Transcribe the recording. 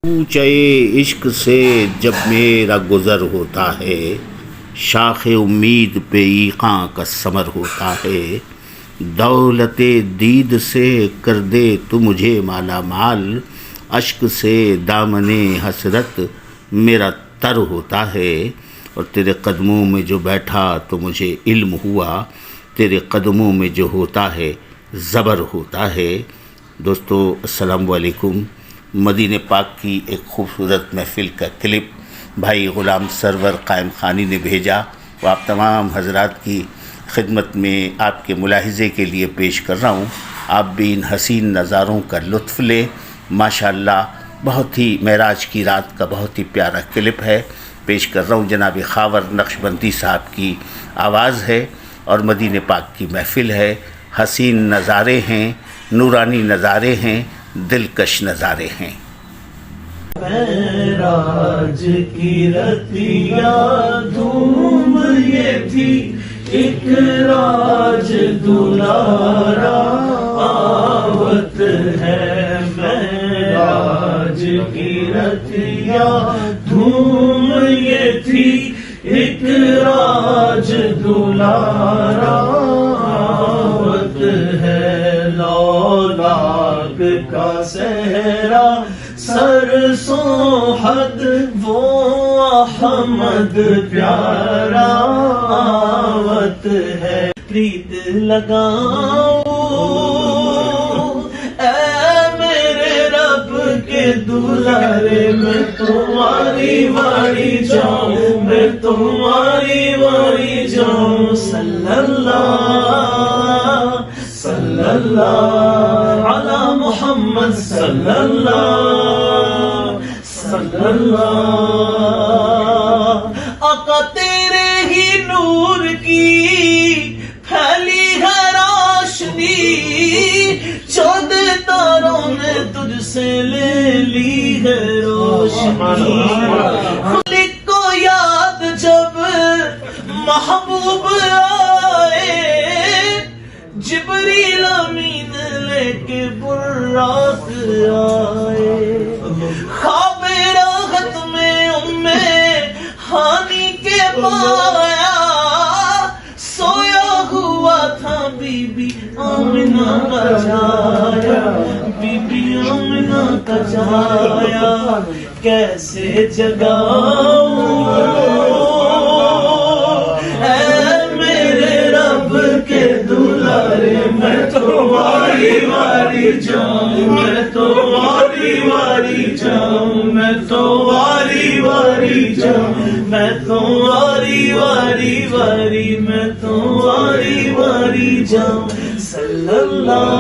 کوچے عشق سے جب میرا گزر ہوتا ہے، شاخ امید پہ ایقاں کا ثمر ہوتا ہے۔ دولت دید سے کر دے تو مجھے مالا مال، اشک سے دامن حسرت میرا تر ہوتا ہے۔ اور تیرے قدموں میں جو بیٹھا تو مجھے علم ہوا، تیرے قدموں میں جو ہوتا ہے زبر ہوتا ہے۔ دوستو السلام علیکم۔ مدینہ پاک کی ایک خوبصورت محفل کا کلپ بھائی غلام سرور قائم خانی نے بھیجا، وہ آپ تمام حضرات کی خدمت میں آپ کے ملاحظے کے لیے پیش کر رہا ہوں۔ آپ بھی ان حسین نظاروں کا لطف لیں۔ ماشاءاللہ بہت ہی معراج کی رات کا بہت ہی پیارا کلپ ہے، پیش کر رہا ہوں۔ جناب خاور نقشبندی صاحب کی آواز ہے اور مدینہ پاک کی محفل ہے۔ حسین نظارے ہیں، نورانی نظارے ہیں، دلکش نظارے ہیں۔ معراج کی رتیاں دھوم یہ تھی، ایک راج دلارا آوت ہے۔ معراج کی رتیاں دھوم یہ تھی، ایک راج دلارا آوت ہے۔ لولاک کا صحرا سرسوں حد وہ احمد پیارا آوت ہے۔ پریت لگاؤں اے میرے رب کے دلارے، میں تمہاری واری جاؤں، میں تمہاری واری جاؤں۔ صلی اللہ علی محمد، صلی اللہ آقا تیرے ہی نور کی پھیلی ہے روشنی، چودہ تاروں نے تجھ سے لے لی ہے روشنی۔ خالق کو یاد جب محبوب آئے، جبریل امین لے کے براق آئے۔ خواب راحت میں ہانی کے پایا، سویا ہوا تھا بی بی آمنہ کا جایا، بی بی آمنہ کا جایا۔ کیسے جگاؤں میں تمہاری واری جاؤں، میں تمہاری واری جاؤں، میں تمہاری واری جاؤں، میں تمہاری واری میں تمہاری واری جاؤں۔ صلی اللہ